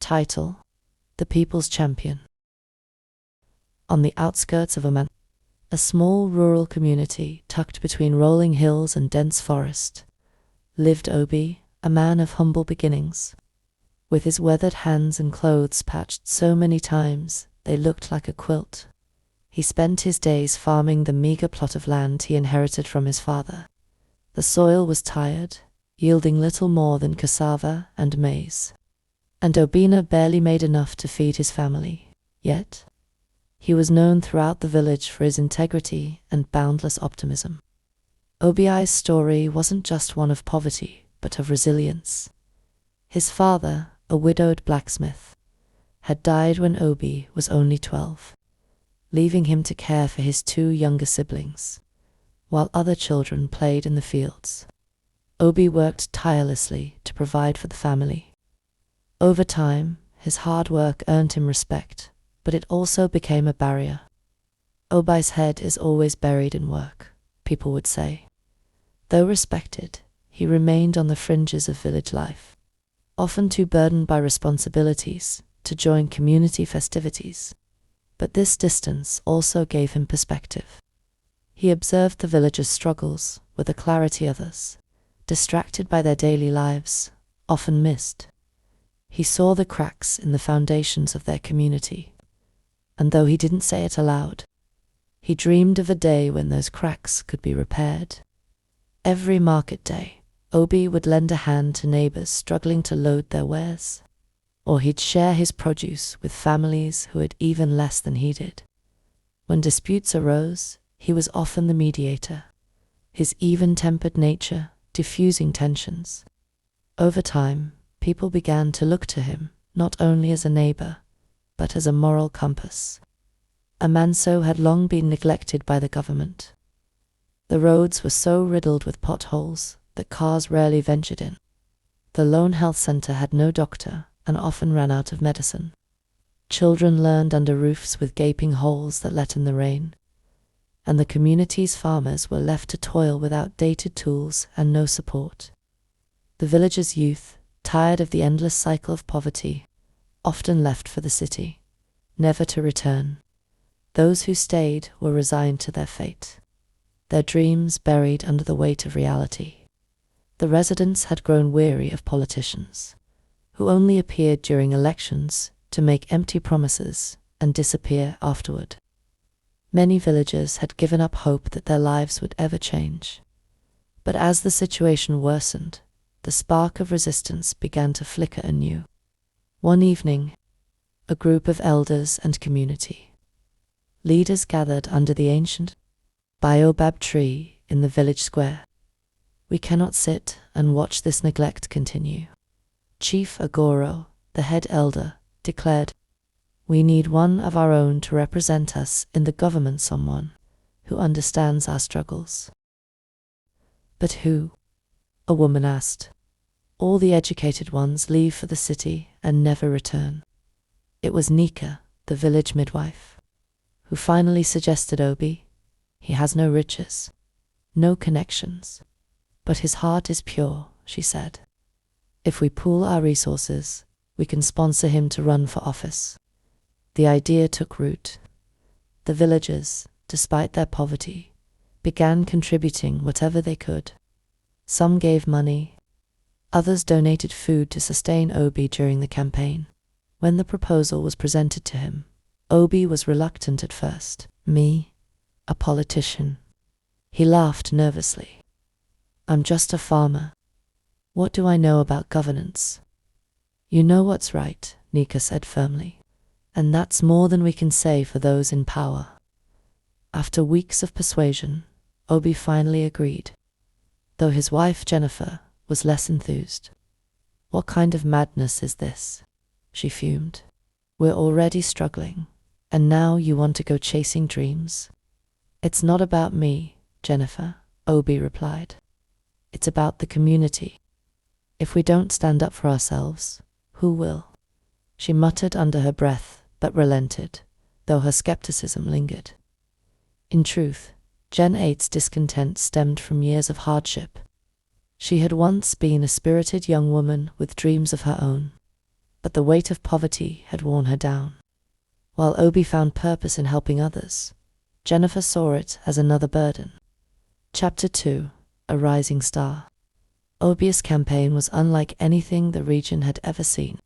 Title: The People's Champion. On the outskirts of Oman, a small rural community tucked between rolling hills and dense forest, lived Obi, a man of humble beginnings. With his weathered hands and clothes patched so many times they looked like a quilt, he spent his days farming the meager plot of land he inherited from his father. The soil was tired, yielding little more than cassava and maize, and Obina barely made enough to feed his family. Yet, he was known throughout the village for his integrity and boundless optimism. Obi's story wasn't just one of poverty, but of resilience. His father, a widowed blacksmith, had died when Obi was only 12, leaving him to care for his 2 younger siblings, while other children played in the fields. Obi worked tirelessly to provide for the family. Over time, his hard work earned him respect, but it also became a barrier. Obi's head is always buried in work, people would say. Though respected, he remained on the fringes of village life, often too burdened by responsibilities to join community festivities. But this distance also gave him perspective. He observed the villagers' struggles with a clarity others, distracted by their daily lives, often missed. He saw the cracks in the foundations of their community, and though he didn't say it aloud, he dreamed of a day when those cracks could be repaired. Every market day, Obi would lend a hand to neighbors struggling to load their wares, or he'd share his produce with families who had even less than he did. When disputes arose, he was often the mediator, his even-tempered nature diffusing tensions. Over time, people began to look to him not only as a neighbor, but as a moral compass. A man so had long been neglected by the government. The roads were so riddled with potholes that cars rarely ventured in. The lone health center had no doctor and often ran out of medicine. Children learned under roofs with gaping holes that let in the rain, and the community's farmers were left to toil with outdated tools and no support. The village's youth, tired of the endless cycle of poverty, often left for the city, never to return. Those who stayed were resigned to their fate, their dreams buried under the weight of reality. The residents had grown weary of politicians, who only appeared during elections to make empty promises and disappear afterward. Many villagers had given up hope that their lives would ever change. But as the situation worsened, the spark of resistance began to flicker anew. One evening, a group of elders and community leaders gathered under the ancient baobab tree in the village square. "We cannot sit and watch this neglect continue," Chief Agoro, the head elder, declared. "We need one of our own to represent us in the government, someone who understands our struggles." "But who?" a woman asked. "All the educated ones leave for the city and never return." It was Nika, the village midwife, who finally suggested Obi. "He has no riches, no connections, but his heart is pure," she said. "If we pool our resources, we can sponsor him to run for office." The idea took root. The villagers, despite their poverty, began contributing whatever they could. Some gave money, others donated food to sustain Obi during the campaign. When the proposal was presented to him, Obi was reluctant at first. "Me? A politician?" He laughed nervously. "I'm just a farmer. What do I know about governance?" "You know what's right," Nika said firmly, "and that's more than we can say for those in power." After weeks of persuasion, Obi finally agreed, though his wife Jennifer was less enthused. "What kind of madness is this?" she fumed. "We're already struggling, and now you want to go chasing dreams?" "It's not about me, Jennifer," Obi replied. "It's about the community. If we don't stand up for ourselves, who will?" She muttered under her breath, but relented, though her skepticism lingered. In truth, Gen 8's discontent stemmed from years of hardship. She had once been a spirited young woman with dreams of her own. but the weight of poverty had worn her down. While Obi found purpose in helping others, Jennifer saw it as another burden. Chapter 2: A Rising Star. Obi's campaign was unlike anything the region had ever seen.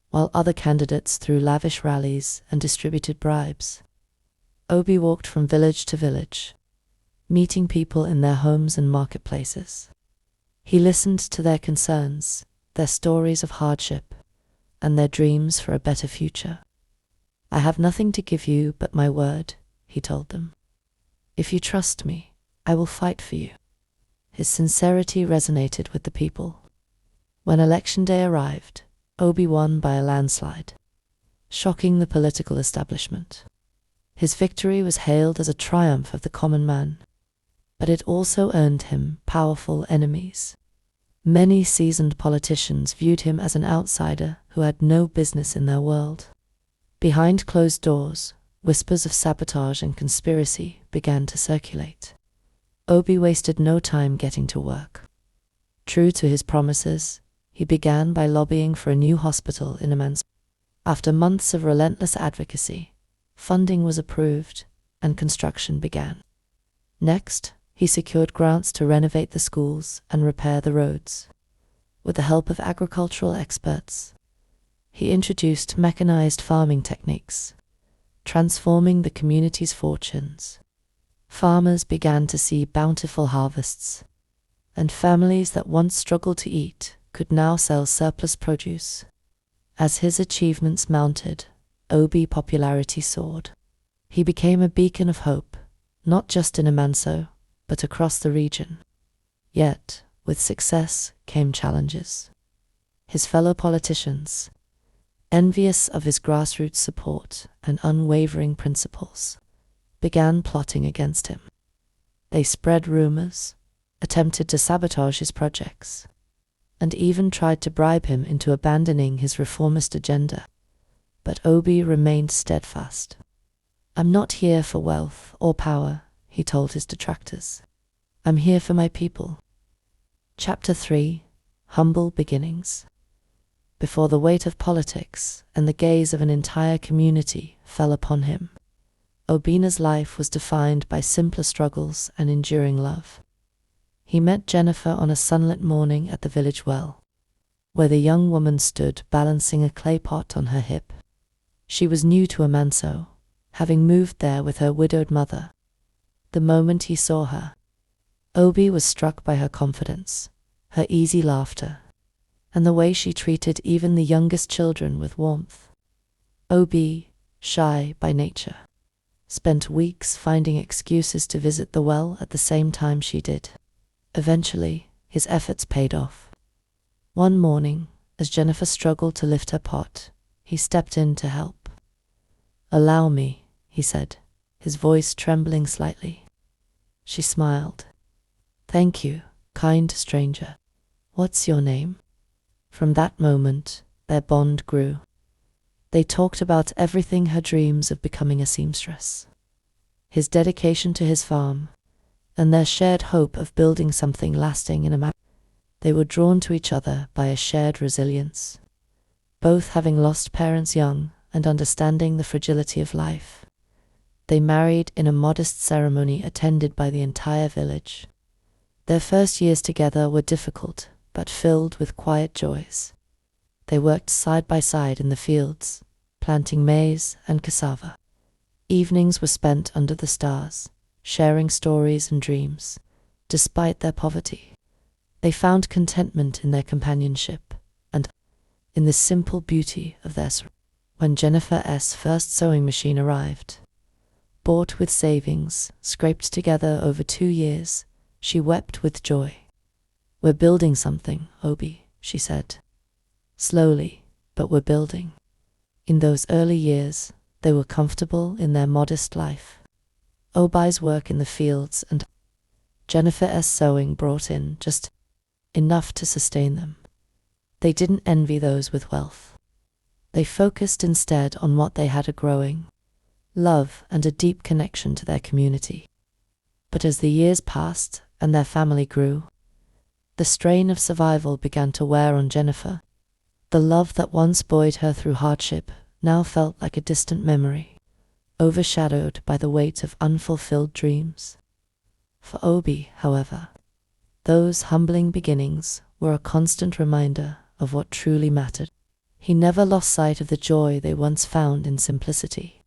While other candidates threw lavish rallies and distributed bribes, Obi walked from village to village, meeting people in their homes and marketplaces. He listened to their concerns, their stories of hardship, and their dreams for a better future. "I have nothing to give you but my word," he told them. "If you trust me, I will fight for you." His sincerity resonated with the people. When election day arrived, Obi won by a landslide, shocking the political establishment. His victory was hailed as a triumph of the common man, but it also earned him powerful enemies. Many seasoned politicians viewed him as an outsider who had no business in their world. Behind closed doors, whispers of sabotage and conspiracy began to circulate. Obi wasted no time getting to work. True to his promises, he began by lobbying for a new hospital in Amman. After months of relentless advocacy, funding was approved and construction began. Next, he secured grants to renovate the schools and repair the roads. With the help of agricultural experts, he introduced mechanized farming techniques, transforming the community's fortunes. Farmers began to see bountiful harvests, and families that once struggled to eat could now sell surplus produce. As his achievements mounted, Obi's popularity soared. He became a beacon of hope, not just in Amanso, but across the region. Yet, with success came challenges. His fellow politicians, envious of his grassroots support and unwavering principles, began plotting against him. They spread rumors, attempted to sabotage his projects, and even tried to bribe him into abandoning his reformist agenda. But Obi remained steadfast. "I'm not here for wealth or power," he told his detractors. "I'm here for my people." Chapter 3: Humble Beginnings. Before the weight of politics and the gaze of an entire community fell upon him, Obina's life was defined by simpler struggles and enduring love. He met Jennifer on a sunlit morning at the village well, where the young woman stood balancing a clay pot on her hip. She was new to Amanso, having moved there with her widowed mother. The moment he saw her, Obi was struck by her confidence, her easy laughter, and the way she treated even the youngest children with warmth. Obi, shy by nature, spent weeks finding excuses to visit the well at the same time she did. Eventually, his efforts paid off. One morning, as Jennifer struggled to lift her pot, he stepped in to help. "Allow me," he said, his voice trembling slightly. She smiled. "Thank you, kind stranger. What's your name?" From that moment, their bond grew. They talked about everything: her dreams of becoming a seamstress, his dedication to his farm, and their shared hope of building something lasting in America. They were drawn to each other by a shared resilience, both having lost parents young and understanding the fragility of life. They married in a modest ceremony attended by the entire village. Their first years together were difficult, but filled with quiet joys. They worked side by side in the fields, planting maize and cassava. Evenings were spent under the stars, sharing stories and dreams. Despite their poverty, they found contentment in their companionship and in the simple beauty of their surroundings. When Jennifer's first sewing machine arrived, bought with savings, scraped together over 2 years, she wept with joy. "We're building something, Obi," she said. "Slowly, but we're building." In those early years, they were comfortable in their modest life. Obi's work in the fields and Jennifer's sewing brought in just enough to sustain them. They didn't envy those with wealth. They focused instead on what they had: a growing love and a deep connection to their community. But as the years passed and their family grew, the strain of survival began to wear on Jennifer. The love that once buoyed her through hardship now felt like a distant memory, overshadowed by the weight of unfulfilled dreams. For Obi, however, those humbling beginnings were a constant reminder of what truly mattered. He never lost sight of the joy they once found in simplicity,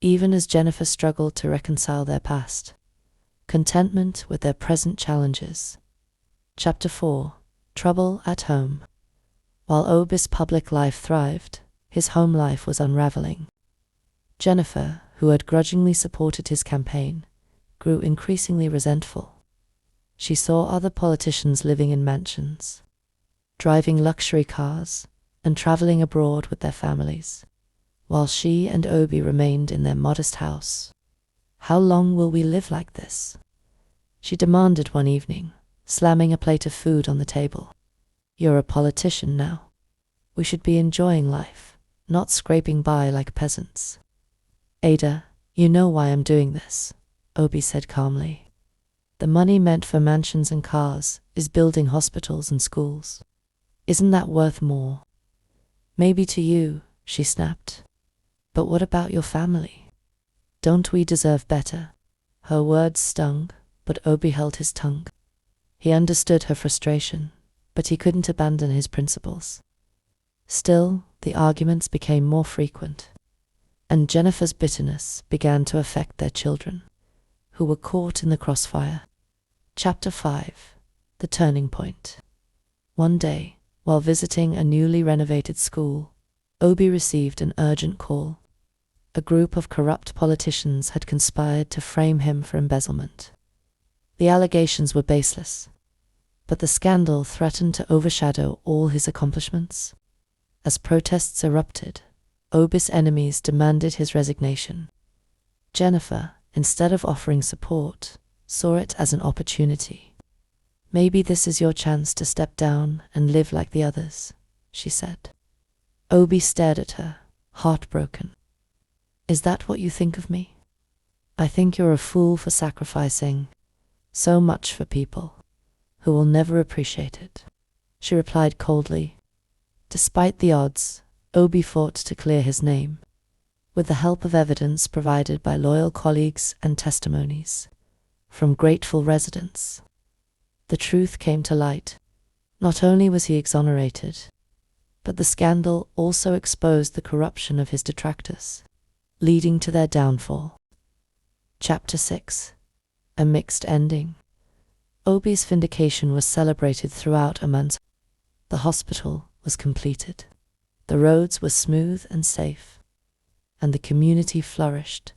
even as Jennifer struggled to reconcile their past, contentment with their present challenges. Chapter 4: Trouble at Home. While Obi's public life thrived, his home life was unraveling. Jennifer, who had grudgingly supported his campaign, grew increasingly resentful. She saw other politicians living in mansions, driving luxury cars, and traveling abroad with their families, while she and Obi remained in their modest house. "How long will we live like this?" she demanded one evening, slamming a plate of food on the table. "You're a politician now. We should be enjoying life, not scraping by like peasants." "Ada, you know why I'm doing this," Obi said calmly. "The money meant for mansions and cars is building hospitals and schools. Isn't that worth more?" "Maybe to you," she snapped. "But what about your family? Don't we deserve better?" Her words stung, but Obi held his tongue. He understood her frustration, but he couldn't abandon his principles. Still, the arguments became more frequent, and Jennifer's bitterness began to affect their children, who were caught in the crossfire. Chapter 5: The Turning Point. One day, while visiting a newly renovated school, Obi received an urgent call. A group of corrupt politicians had conspired to frame him for embezzlement. The allegations were baseless, but the scandal threatened to overshadow all his accomplishments. As protests erupted, Obi's enemies demanded his resignation. Jennifer, instead of offering support, saw it as an opportunity. "Maybe this is your chance to step down and live like the others," she said. Obi stared at her, heartbroken. "Is that what you think of me? I think you're a fool for sacrificing so much for people who will never appreciate it," she replied coldly. Despite the odds, Obi fought to clear his name, with the help of evidence provided by loyal colleagues and testimonies from grateful residents. The truth came to light. Not only was he exonerated, but the scandal also exposed the corruption of his detractors, leading to their downfall. Chapter 6: A Mixed Ending. Obi's vindication was celebrated throughout Oman. The hospital was completed. The roads were smooth and safe, and the community flourished.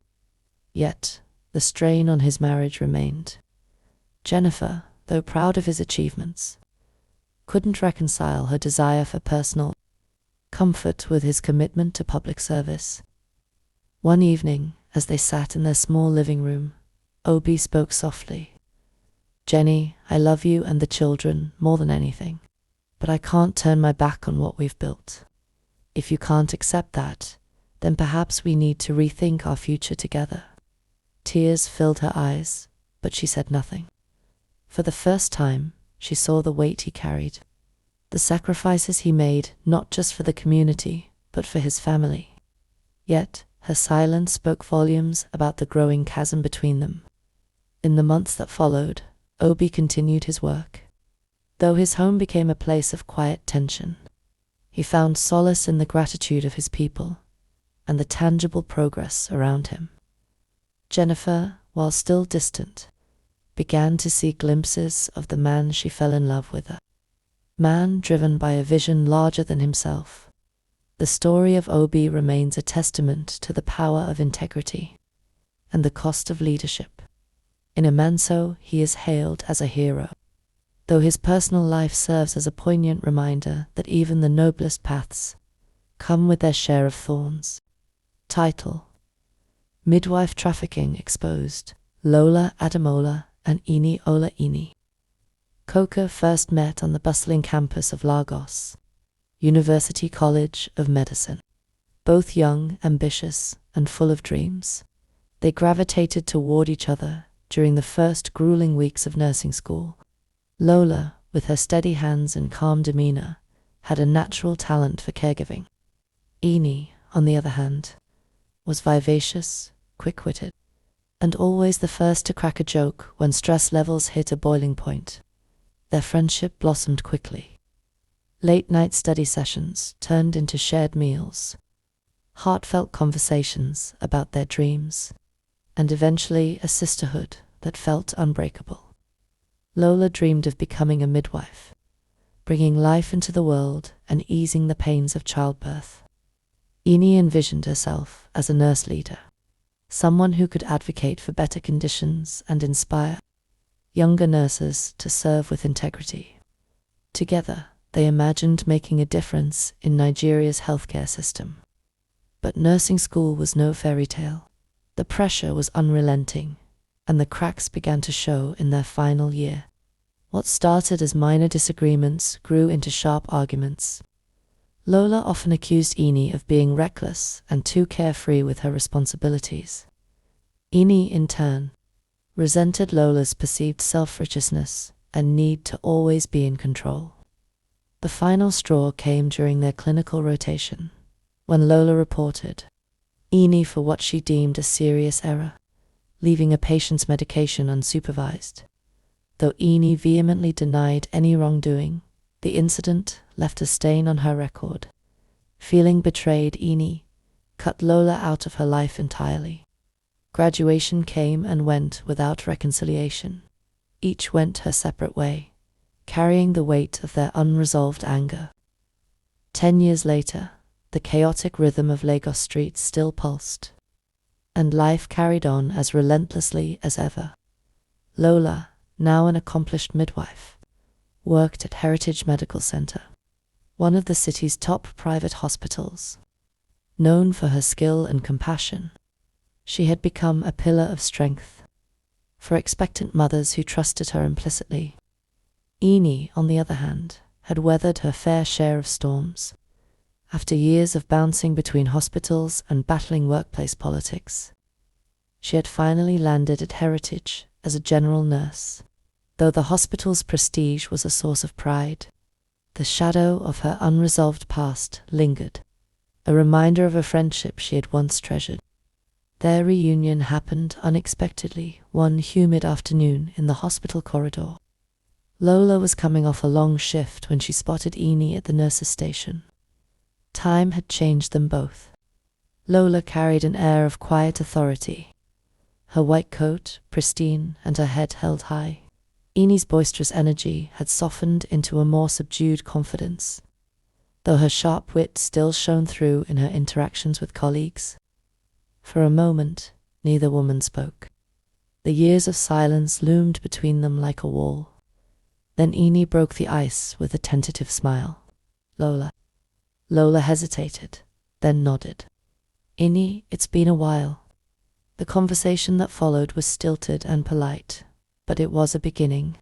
Yet, the strain on his marriage remained. Jennifer, though proud of his achievements, couldn't reconcile her desire for personal comfort with his commitment to public service. One evening, as they sat in their small living room, Obi spoke softly. "Jenny, I love you and the children more than anything, but I can't turn my back on what we've built. If you can't accept that, then perhaps we need to rethink our future together." Tears filled her eyes, but she said nothing. For the first time, she saw the weight he carried, the sacrifices he made not just for the community, but for his family. Yet, her silence spoke volumes about the growing chasm between them. In the months that followed, Obi continued his work. Though his home became a place of quiet tension, he found solace in the gratitude of his people and the tangible progress around him. Jennifer, while still distant, began to see glimpses of the man she fell in love with, a man driven by a vision larger than himself. The story of Obi remains a testament to the power of integrity and the cost of leadership. In Amanso, he is hailed as a hero, though his personal life serves as a poignant reminder that even the noblest paths come with their share of thorns. Title: Midwife Trafficking Exposed, Lola Ademola and Ini Ola Ini. Coca first met on the bustling campus of Lagos, University College of Medicine. Both young, ambitious, and full of dreams, they gravitated toward each other during the first grueling weeks of nursing school. Lola, with her steady hands and calm demeanor, had a natural talent for caregiving. Eni, on the other hand, was vivacious, quick-witted, and always the first to crack a joke when stress levels hit a boiling point. Their friendship blossomed quickly. Late-night study sessions turned into shared meals, heartfelt conversations about their dreams, and eventually a sisterhood that felt unbreakable. Lola dreamed of becoming a midwife, bringing life into the world and easing the pains of childbirth. Eni envisioned herself as a nurse leader, someone who could advocate for better conditions and inspire younger nurses to serve with integrity. Together, they imagined making a difference in Nigeria's healthcare system. But nursing school was no fairy tale. The pressure was unrelenting, and the cracks began to show in their final year. What started as minor disagreements grew into sharp arguments. Lola often accused Eni of being reckless and too carefree with her responsibilities. Eni, in turn, resented Lola's perceived self-righteousness and need to always be in control. The final straw came during their clinical rotation, when Lola reported Eni for what she deemed a serious error, leaving a patient's medication unsupervised. Though Eni vehemently denied any wrongdoing, the incident left a stain on her record. Feeling betrayed, Eni cut Lola out of her life entirely. Graduation came and went without reconciliation. Each went her separate way, carrying the weight of their unresolved anger. 10 years later, the chaotic rhythm of Lagos streets still pulsed, and life carried on as relentlessly as ever. Lola, now an accomplished midwife, worked at Heritage Medical Center, one of the city's top private hospitals. Known for her skill and compassion, she had become a pillar of strength for expectant mothers who trusted her implicitly. Eni, on the other hand, had weathered her fair share of storms. After years of bouncing between hospitals and battling workplace politics, she had finally landed at Heritage as a general nurse. Though the hospital's prestige was a source of pride, the shadow of her unresolved past lingered, a reminder of a friendship she had once treasured. Their reunion happened unexpectedly one humid afternoon in the hospital corridor. Lola was coming off a long shift when she spotted Eni at the nurse's station. Time had changed them both. Lola carried an air of quiet authority, her white coat pristine and her head held high. Eni's boisterous energy had softened into a more subdued confidence, though her sharp wit still shone through in her interactions with colleagues. For a moment, neither woman spoke. The years of silence loomed between them like a wall. Then Eni broke the ice with a tentative smile. Lola. Lola hesitated, then nodded. Eni, it's been a while. The conversation that followed was stilted and polite, but it was a beginning.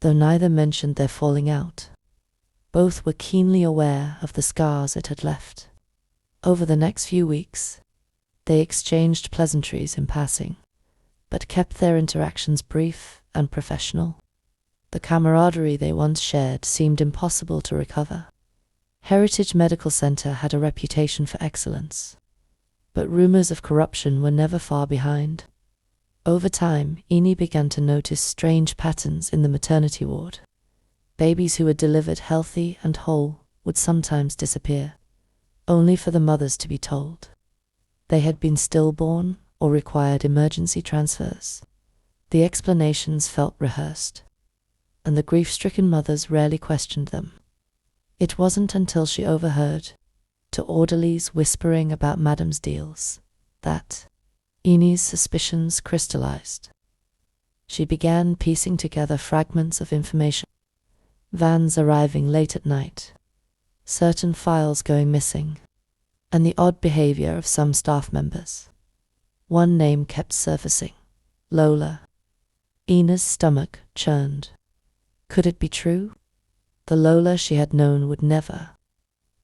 Though neither mentioned their falling out, both were keenly aware of the scars it had left. Over the next few weeks, they exchanged pleasantries in passing, but kept their interactions brief and professional. The camaraderie they once shared seemed impossible to recover. Heritage Medical Center had a reputation for excellence, but rumors of corruption were never far behind. Over time, Eni began to notice strange patterns in the maternity ward. Babies who were delivered healthy and whole would sometimes disappear, only for the mothers to be told they had been stillborn or required emergency transfers. The explanations felt rehearsed, and the grief-stricken mothers rarely questioned them. It wasn't until she overheard to orderlies whispering about Madam's deals that Eni's suspicions crystallized. She began piecing together fragments of information. Vans arriving late at night, certain files going missing, and the odd behavior of some staff members. One name kept surfacing: Lola. Ina's stomach churned. Could it be true? The Lola she had known would never.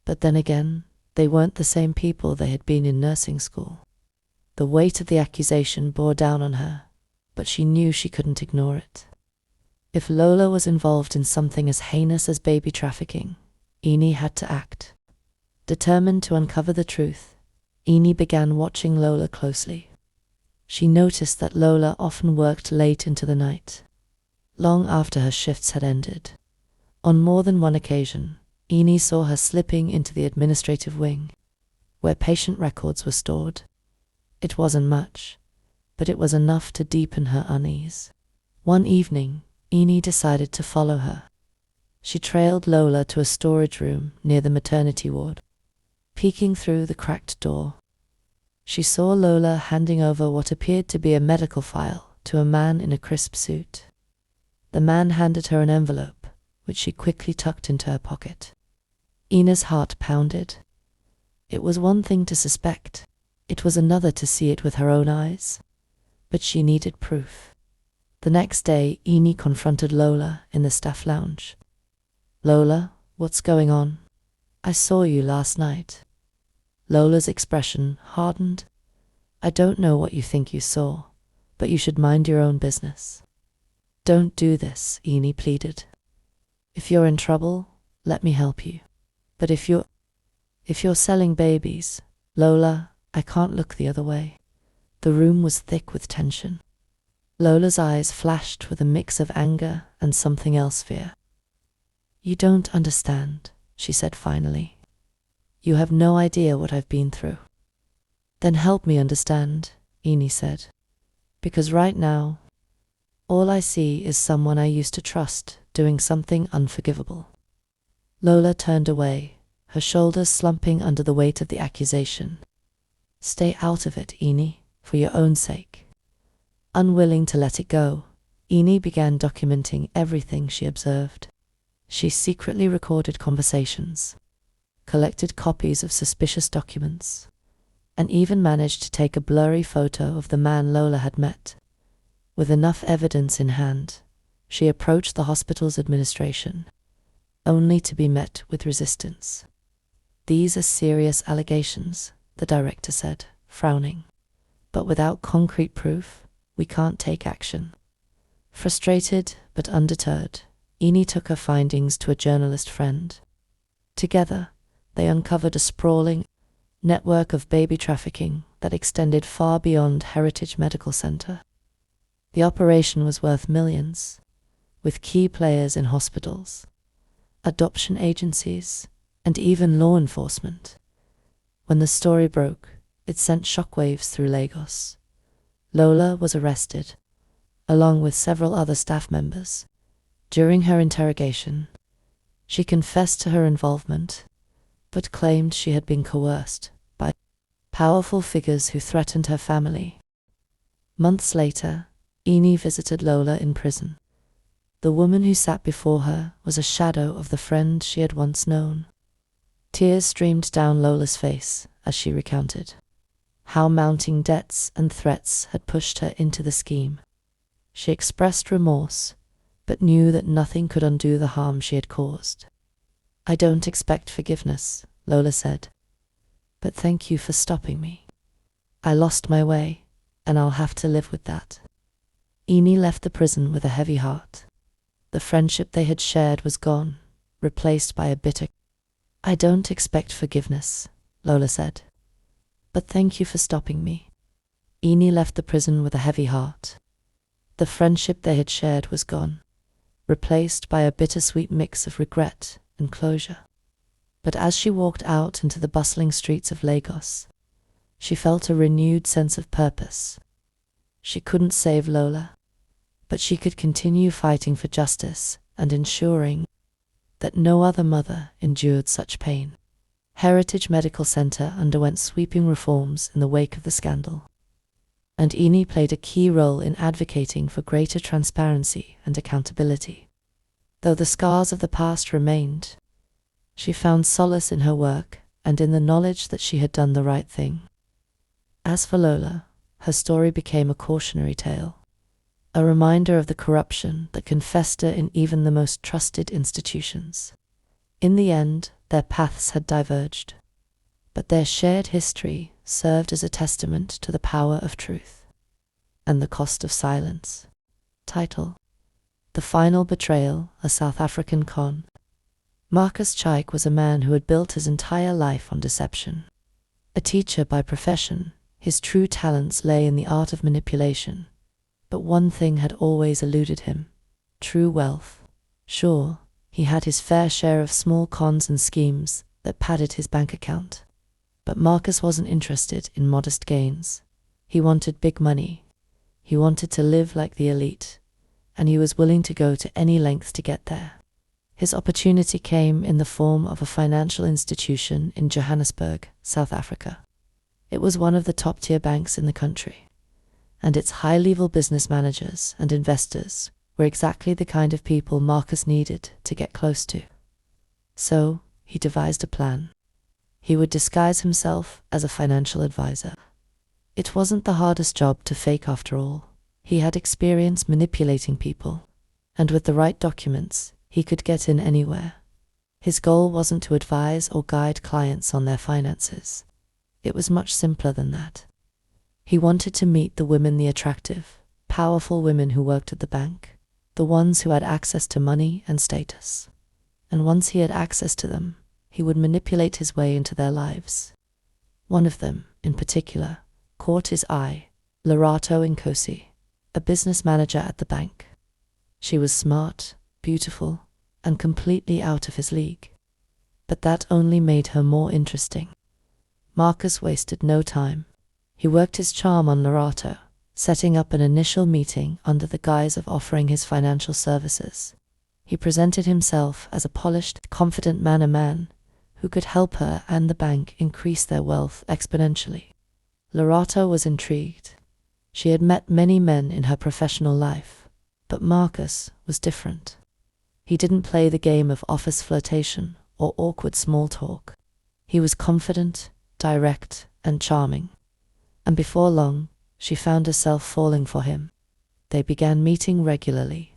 But then again, they weren't the same people they had been in nursing school. The weight of the accusation bore down on her, but she knew she couldn't ignore it. If Lola was involved in something as heinous as baby trafficking, Eni had to act. Determined to uncover the truth, Eni began watching Lola closely. She noticed that Lola often worked late into the night, long after her shifts had ended. On more than one occasion, Eni saw her slipping into the administrative wing, where patient records were stored. It wasn't much, but it was enough to deepen her unease. One evening, Eni decided to follow her. She trailed Lola to a storage room near the maternity ward. Peeking through the cracked door, she saw Lola handing over what appeared to be a medical file to a man in a crisp suit. The man handed her an envelope, which she quickly tucked into her pocket. Ina's heart pounded. It was one thing to suspect, it was another to see it with her own eyes. But she needed proof. The next day, Eni confronted Lola in the staff lounge. "Lola, what's going on? I saw you last night." Lola's expression hardened. "I don't know what you think you saw, but you should mind your own business." "Don't do this," Eni pleaded. "If you're in trouble, let me help you. But if you're selling babies, Lola, I can't look the other way." The room was thick with tension. Lola's eyes flashed with a mix of anger and something else, fear. "You don't understand," she said finally. "You have no idea what I've been through." "Then help me understand," Eni said. "Because right now, all I see is someone I used to trust doing something unforgivable." Lola turned away, her shoulders slumping under the weight of the accusation. "Stay out of it, Eni, for your own sake." Unwilling to let it go, Eni began documenting everything she observed. She secretly recorded conversations, collected copies of suspicious documents, and even managed to take a blurry photo of the man Lola had met. With enough evidence in hand, she approached the hospital's administration, only to be met with resistance. "These are serious allegations," the director said, frowning. "But without concrete proof, we can't take action." Frustrated but undeterred, Eni took her findings to a journalist friend. Together, they uncovered a sprawling network of baby trafficking that extended far beyond Heritage Medical Center. The operation was worth millions, with key players in hospitals, adoption agencies, and even law enforcement. When the story broke, it sent shockwaves through Lagos. Lola was arrested, along with several other staff members. During her interrogation, she confessed to her involvement, but claimed she had been coerced by powerful figures who threatened her family. Months later, Eni visited Lola in prison. The woman who sat before her was a shadow of the friend she had once known. Tears streamed down Lola's face as she recounted how mounting debts and threats had pushed her into the scheme. She expressed remorse, but knew that nothing could undo the harm she had caused. "I don't expect forgiveness," Lola said, "but thank you for stopping me. I lost my way, and I'll have to live with that." Eni left the prison with a heavy heart. The friendship they had shared was gone, replaced by a bitter. "I don't expect forgiveness," Lola said, "but thank you for stopping me." Eni left the prison with a heavy heart. The friendship they had shared was gone, replaced by a bittersweet mix of regret and closure. But as she walked out into the bustling streets of Lagos, she felt a renewed sense of purpose. She couldn't save Lola, but she could continue fighting for justice and ensuring that no other mother endured such pain. Heritage Medical Center underwent sweeping reforms in the wake of the scandal, and Eni played a key role in advocating for greater transparency and accountability. Though the scars of the past remained, she found solace in her work and in the knowledge that she had done the right thing. As for Lola, her story became a cautionary tale, a reminder of the corruption that can fester in even the most trusted institutions. In the end, their paths had diverged, but their shared history served as a testament to the power of truth and the cost of silence. Title: The Final Betrayal, a South African Con. Marcus Chaik was a man who had built his entire life on deception. A teacher by profession, his true talents lay in the art of manipulation. But one thing had always eluded him: true wealth. Sure, he had his fair share of small cons and schemes that padded his bank account. But Marcus wasn't interested in modest gains. He wanted big money. He wanted to live like the elite, and he was willing to go to any length to get there. His opportunity came in the form of a financial institution in Johannesburg, South Africa. It was one of the top-tier banks in the country, and its high-level business managers and investors were exactly the kind of people Marcus needed to get close to. So, he devised a plan. He would disguise himself as a financial advisor. It wasn't the hardest job to fake after all. He had experience manipulating people, and with the right documents, he could get in anywhere. His goal wasn't to advise or guide clients on their finances. It was much simpler than that. He wanted to meet the women, the attractive, powerful women who worked at the bank, the ones who had access to money and status. And once he had access to them, he would manipulate his way into their lives. One of them, in particular, caught his eye: Lerato Nkosi, a business manager at the bank. She was smart, beautiful, and completely out of his league. But that only made her more interesting. Marcus wasted no time. He worked his charm on Lerato, setting up an initial meeting under the guise of offering his financial services. He presented himself as a polished, confident man who could help her and the bank increase their wealth exponentially. Lerato was intrigued. She had met many men in her professional life, but Marcus was different. He didn't play the game of office flirtation or awkward small talk. He was confident, direct, and charming. And before long, she found herself falling for him. They began meeting regularly.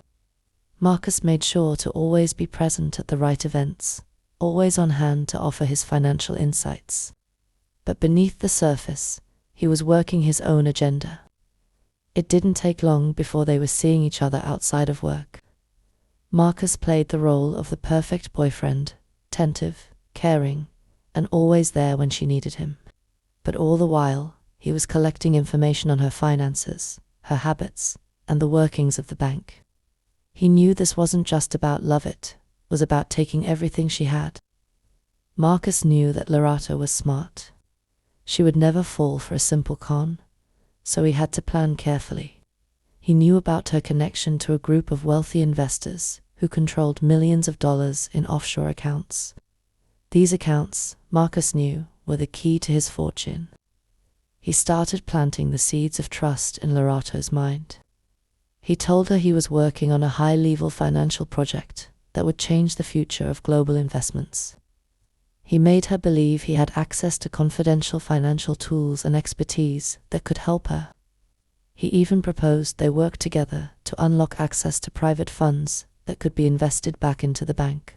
Marcus made sure to always be present at the right events, always on hand to offer his financial insights. But beneath the surface, he was working his own agenda. It didn't take long before they were seeing each other outside of work. Marcus played the role of the perfect boyfriend, attentive, caring, and always there when she needed him. But all the while, he was collecting information on her finances, her habits, and the workings of the bank. He knew this wasn't just about love, it was about taking everything she had. Marcus knew that Lerato was smart. She would never fall for a simple con, so he had to plan carefully. He knew about her connection to a group of wealthy investors who controlled millions of dollars in offshore accounts. These accounts, Marcus knew, were the key to his fortune. He started planting the seeds of trust in Lerato's mind. He told her he was working on a high-level financial project that would change the future of global investments. He made her believe he had access to confidential financial tools and expertise that could help her. He even proposed they work together to unlock access to private funds that could be invested back into the bank,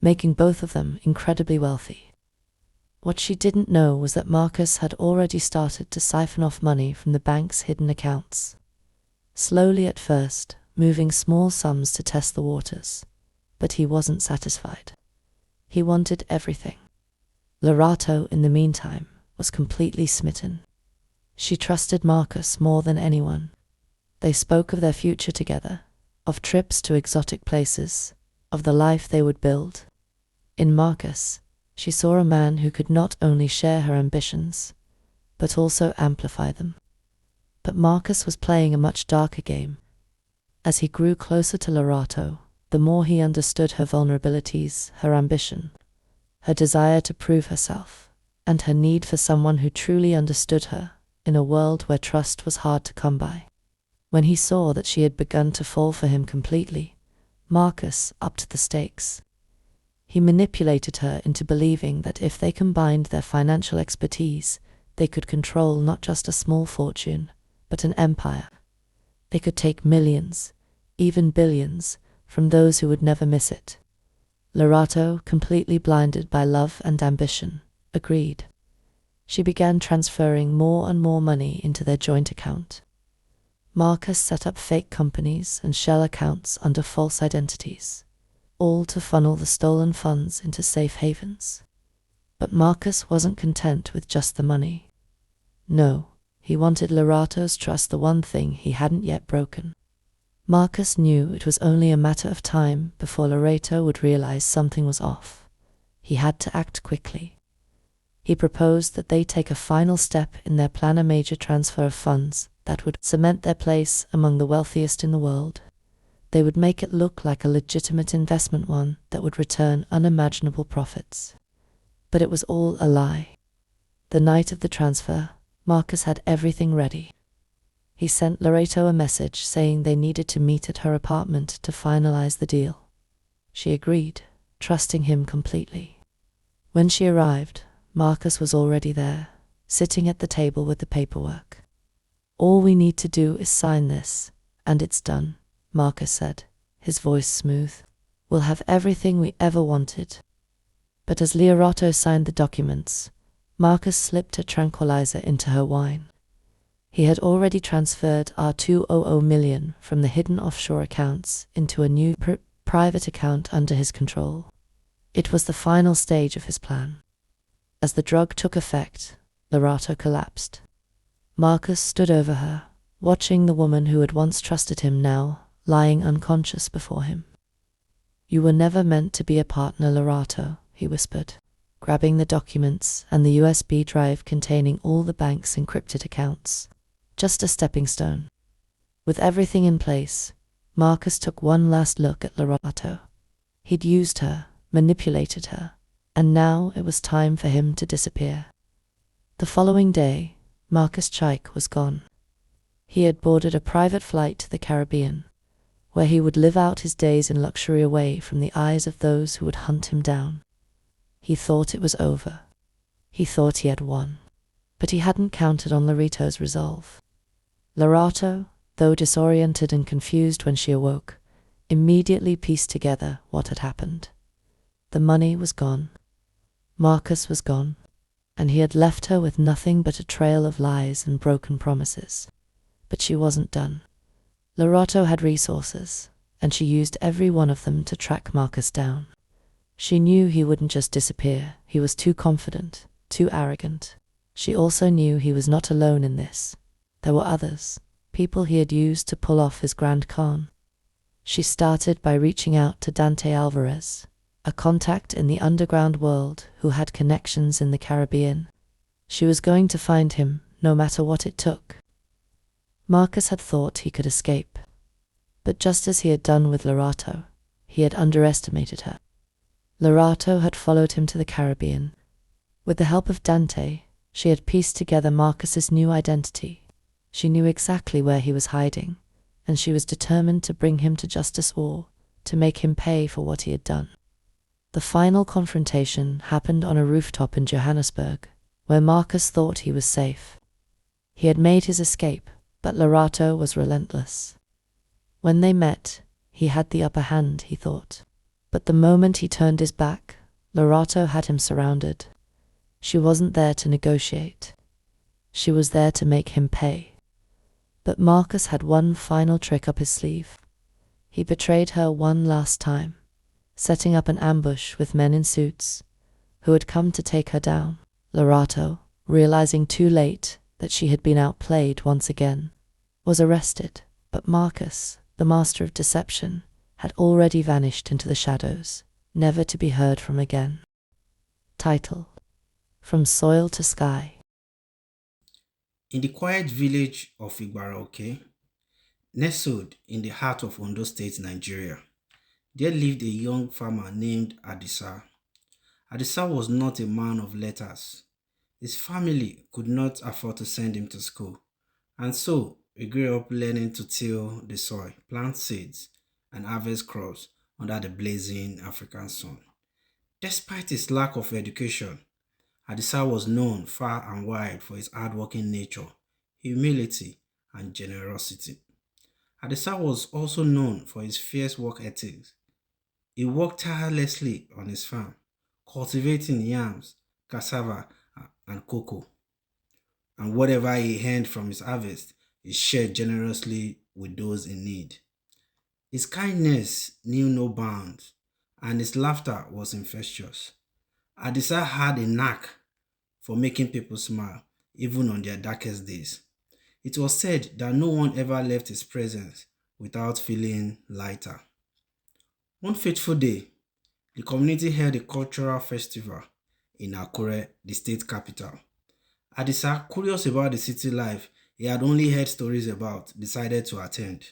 making both of them incredibly wealthy. What she didn't know was that Marcus had already started to siphon off money from the bank's hidden accounts. Slowly at first, moving small sums to test the waters. But he wasn't satisfied. He wanted everything. Lerato, in the meantime, was completely smitten. She trusted Marcus more than anyone. They spoke of their future together, of trips to exotic places, of the life they would build. In Marcus, she saw a man who could not only share her ambitions, but also amplify them. But Marcus was playing a much darker game. As he grew closer to Lerato, the more he understood her vulnerabilities, her ambition, her desire to prove herself, and her need for someone who truly understood her in a world where trust was hard to come by. When he saw that she had begun to fall for him completely, Marcus upped the stakes. He manipulated her into believing that if they combined their financial expertise, they could control not just a small fortune, but an empire. They could take millions, even billions, from those who would never miss it. Lerato, completely blinded by love and ambition, agreed. She began transferring more and more money into their joint account. Marcus set up fake companies and shell accounts under false identities. all to funnel the stolen funds into safe havens. But Marcus wasn't content with just the money. No, he wanted Lorato's trust, the one thing he hadn't yet broken. Marcus knew it was only a matter of time before Lorato would realize something was off. He had to act quickly. He proposed that they take a final step in their plan, a major transfer of funds that would cement their place among the wealthiest in the world. They would make it look like a legitimate investment, one that would return unimaginable profits. But it was all a lie. The night of the transfer, Marcus had everything ready. He sent Lorato a message saying they needed to meet at her apartment to finalize the deal. She agreed, trusting him completely. When she arrived, Marcus was already there, sitting at the table with the paperwork. "All we need to do is sign this, and it's done," Marcus said, his voice smooth. "We'll have everything we ever wanted." But as Lorato signed the documents, Marcus slipped a tranquilizer into her wine. He had already transferred our $200 million from the hidden offshore accounts into a new private account under his control. It was the final stage of his plan. As the drug took effect, Lorato collapsed. Marcus stood over her, watching the woman who had once trusted him now lying unconscious before him. "You were never meant to be a partner, Lorato," he whispered, grabbing the documents and the USB drive containing all the bank's encrypted accounts. "Just a stepping stone." With everything in place, Marcus took one last look at Lorato. He'd used her, manipulated her, and now it was time for him to disappear. The following day, Marcus Chaik was gone. He had boarded a private flight to the Caribbean, where he would live out his days in luxury away from the eyes of those who would hunt him down. He thought it was over. He thought he had won. But he hadn't counted on Lorato's resolve. Lorato, though disoriented and confused when she awoke, immediately pieced together what had happened. The money was gone. Marcus was gone, and he had left her with nothing but a trail of lies and broken promises. But she wasn't done. Lorato had resources, and she used every one of them to track Marcus down. She knew he wouldn't just disappear. He was too confident, too arrogant. She also knew he was not alone in this. There were others, people he had used to pull off his grand con. She started by reaching out to Dante Alvarez, a contact in the underground world who had connections in the Caribbean. She was going to find him, no matter what it took. Marcus had thought he could escape. But just as he had done with Lorato, he had underestimated her. Lorato had followed him to the Caribbean. With the help of Dante, she had pieced together Marcus's new identity. She knew exactly where he was hiding, and she was determined to bring him to justice or to make him pay for what he had done. The final confrontation happened on a rooftop in Johannesburg, where Marcus thought he was safe. He had made his escape, but Lorato was relentless. When they met, he had the upper hand, he thought. But the moment he turned his back, Lorato had him surrounded. She wasn't there to negotiate. She was there to make him pay. But Marcus had one final trick up his sleeve. He betrayed her one last time, setting up an ambush with men in suits who had come to take her down. Lorato, realizing too late that she had been outplayed once again, was arrested, but Marcus, the master of deception, had already vanished into the shadows, never to be heard from again. Title: From Soil to Sky. In the quiet village of Igbaroke, nestled in the heart of Ondo State, Nigeria, there lived a young farmer named Adisa. Adisa was not a man of letters. His family could not afford to send him to school, and so he grew up learning to till the soil, plant seeds, and harvest crops under the blazing African sun. Despite his lack of education, Adisa was known far and wide for his hardworking nature, humility, and generosity. Adisa was also known for his fierce work ethics. He worked tirelessly on his farm, cultivating yams, cassava, and cocoa, and whatever he earned from his harvest, he shared generously with those in need. His kindness knew no bounds, and his laughter was infectious. Adisa had a knack for making people smile, even on their darkest days. It was said that no one ever left his presence without feeling lighter. One fateful day, the community held a cultural festival in Akure, the state capital. Adisa, curious about the city life he had only heard stories about, decided to attend.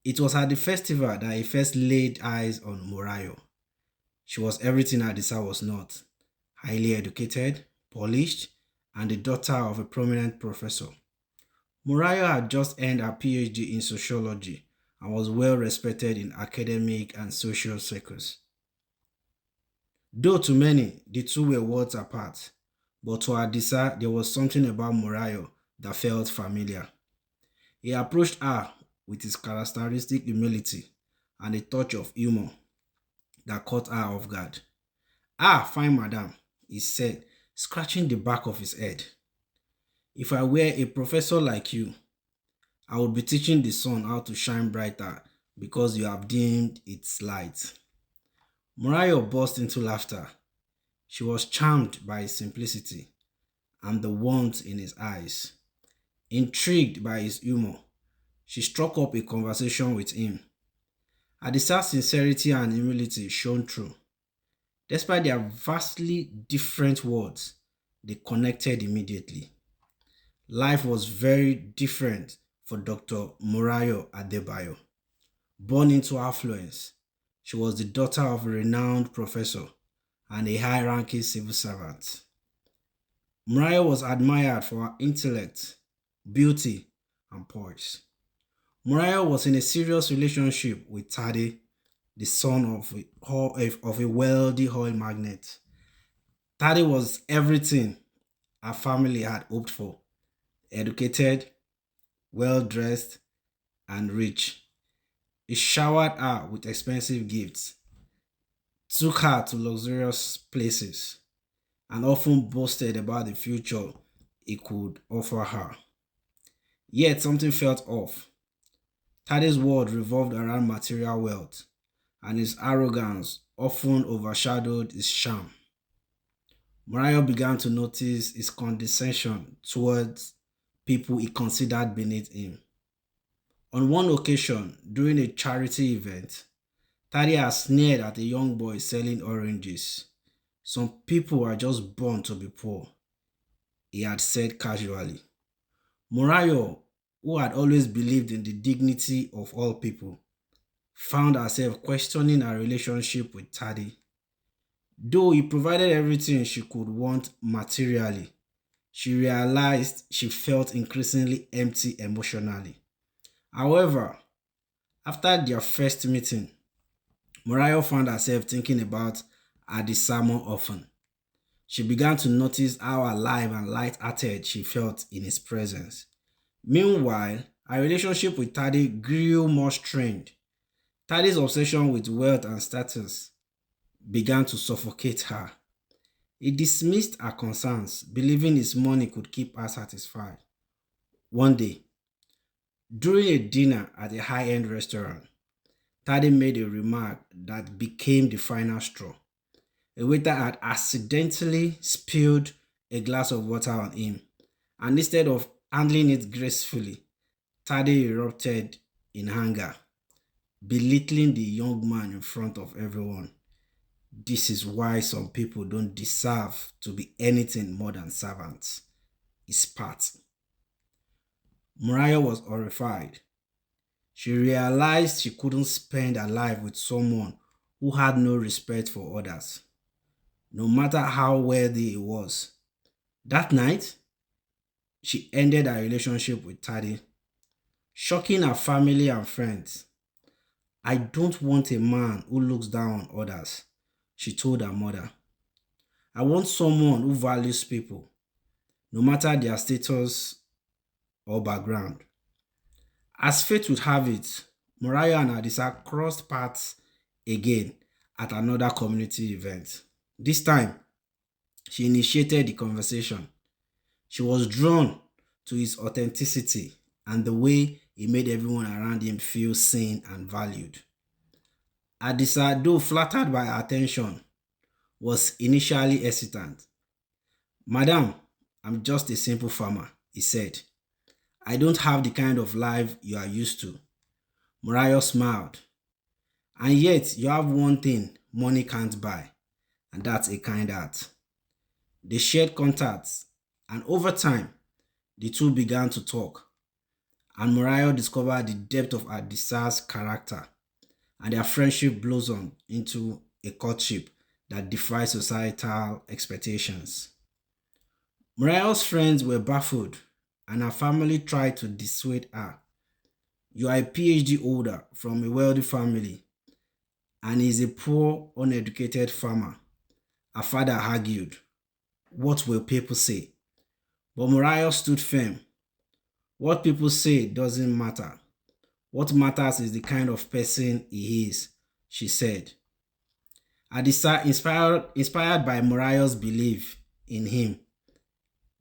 It was at the festival that he first laid eyes on Morayo. She was everything Adisa was not: highly educated, polished, and the daughter of a prominent professor. Morayo had just earned her PhD in sociology and was well respected in academic and social circles. Though to many, the two were worlds apart, but to Adisa, there was something about Morayo that felt familiar. He approached her with his characteristic humility and a touch of humor that caught her off guard. "Ah, fine, madam," he said, scratching the back of his head. "If I were a professor like you, I would be teaching the sun how to shine brighter because you have dimmed its light." Morayo burst into laughter. She was charmed by his simplicity and the warmth in his eyes. Intrigued by his humor, she struck up a conversation with him. Adisa's sincerity and humility shone through. Despite their vastly different worlds, they connected immediately. Life was very different for Dr. Morayo Adebayo. Born into affluence, she was the daughter of a renowned professor and a high-ranking civil servant. Morayo was admired for her intellect, beauty, and poise. Morayo was in a serious relationship with Tade, the son of a wealthy oil magnate. Tade was everything her family had hoped for: educated, well dressed, and rich. He showered her with expensive gifts, took her to luxurious places, and often boasted about the future he could offer her. Yet something felt off. Tade's world revolved around material wealth, and his arrogance often overshadowed his charm. Morayo began to notice his condescension towards people he considered beneath him. On one occasion, during a charity event, Tade had sneered at a young boy selling oranges. "Some people are just born to be poor," he had said casually. Morayo, who had always believed in the dignity of all people, found herself questioning her relationship with Tade. Though he provided everything she could want materially, she realized she felt increasingly empty emotionally. However, after their first meeting, Morayo found herself thinking about Adisa more often. She began to notice how alive and light-hearted she felt in his presence. Meanwhile, her relationship with Tade grew more strained. Tade's obsession with wealth and status began to suffocate her. He dismissed her concerns, believing his money could keep her satisfied. One day, during a dinner at a high-end restaurant, Tade made a remark that became the final straw. A waiter had accidentally spilled a glass of water on him, and instead of handling it gracefully, Tade erupted in anger, belittling the young man in front of everyone. "This is why some people don't deserve to be anything more than servants," he spat. Morayo was horrified. She realized she couldn't spend her life with someone who had no respect for others, no matter how wealthy he was. That night, she ended her relationship with Tade, shocking her family and friends. "I don't want a man who looks down on others," she told her mother. "I want someone who values people, no matter their status or background." As fate would have it, Morayo and Adisa crossed paths again at another community event. This time, she initiated the conversation. She was drawn to his authenticity and the way he made everyone around him feel seen and valued. Adisa, though flattered by her attention, was initially hesitant. Madam, I'm just a simple farmer, he said. I don't have the kind of life you are used to. Morayo smiled. And yet, you have one thing money can't buy, and that's a kind heart. They shared contacts, and over time, the two began to talk. And Morayo discovered the depth of Adisa's character, and their friendship blossomed into a courtship that defied societal expectations. Morayo's friends were baffled, and her family tried to dissuade her. You are a PhD holder from a wealthy family, and he is a poor, uneducated farmer. Her father argued. What will people say? But Morayo stood firm. What people say doesn't matter. What matters is the kind of person he is, she said. Adisa, inspired by Morayo's belief in him,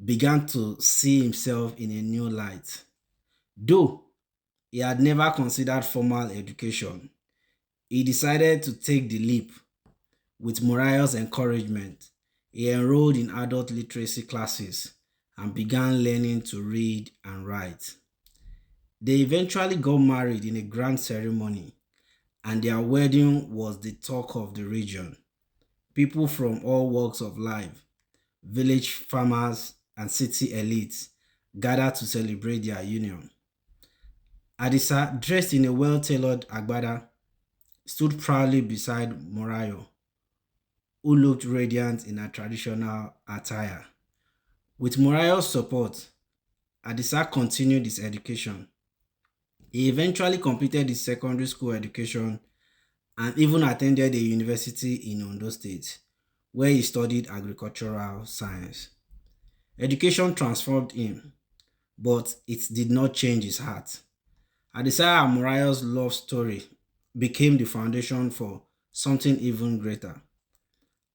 began to see himself in a new light. Though he had never considered formal education, he decided to take the leap. With Morayo's encouragement, he enrolled in adult literacy classes and began learning to read and write. They eventually got married in a grand ceremony, and their wedding was the talk of the region. People from all walks of life, village farmers, and city elites gathered to celebrate their union. Adisa, dressed in a well-tailored agbada, stood proudly beside Morayo, who looked radiant in her traditional attire. With Morayo's support, Adisa continued his education. He eventually completed his secondary school education and even attended a university in Ondo State, where he studied agricultural science. Education transformed him, but it did not change his heart. Adisa and Morayo's love story became the foundation for something even greater.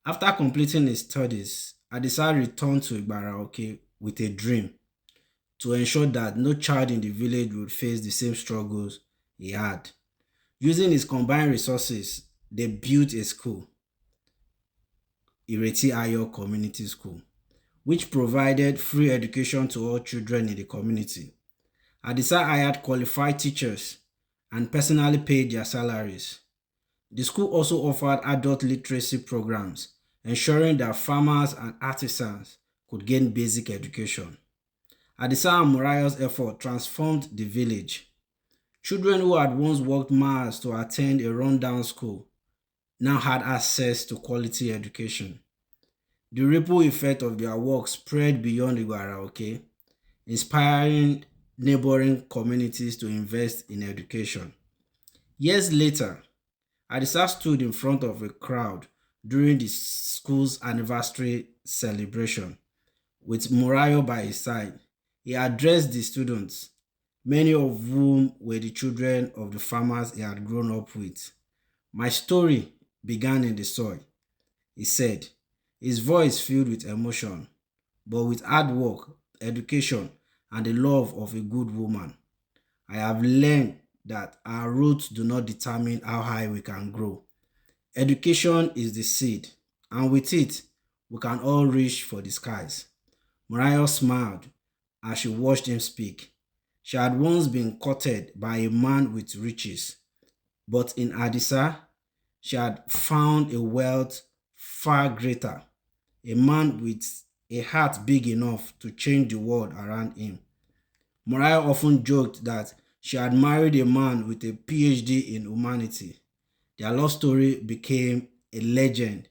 After completing his studies, Adisa returned to Igbaraoke with a dream to ensure that no child in the village would face the same struggles he had. Using his combined resources, they built a school, Ireti Ayo Community School, which provided free education to all children in the community. Adisa hired qualified teachers and personally paid their salaries. The school also offered adult literacy programs, ensuring that farmers and artisans could gain basic education. Adisa and Morayo's effort transformed the village. Children who had once walked miles to attend a rundown school now had access to quality education. The ripple effect of their work spread beyond Igbaraoke, inspiring neighboring communities to invest in education. Years later, Adisa stood in front of a crowd during the school's anniversary celebration. With Morayo by his side, he addressed the students, many of whom were the children of the farmers he had grown up with. My story began in the soil, he said, his voice filled with emotion, but with hard work, education, and the love of a good woman. I have learned that our roots do not determine how high we can grow. Education is the seed, and with it, we can all reach for the skies. Morayo smiled as she watched him speak. She had once been courted by a man with riches, but in Adisa, she had found a wealth far greater, a man with a heart big enough to change the world around him. Morayo often joked that she had married a man with a PhD in humanity. Their love story became a legend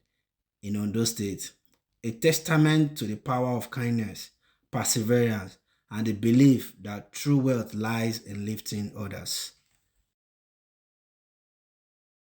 in Ondo State, a testament to the power of kindness, perseverance, and the belief that true wealth lies in lifting others.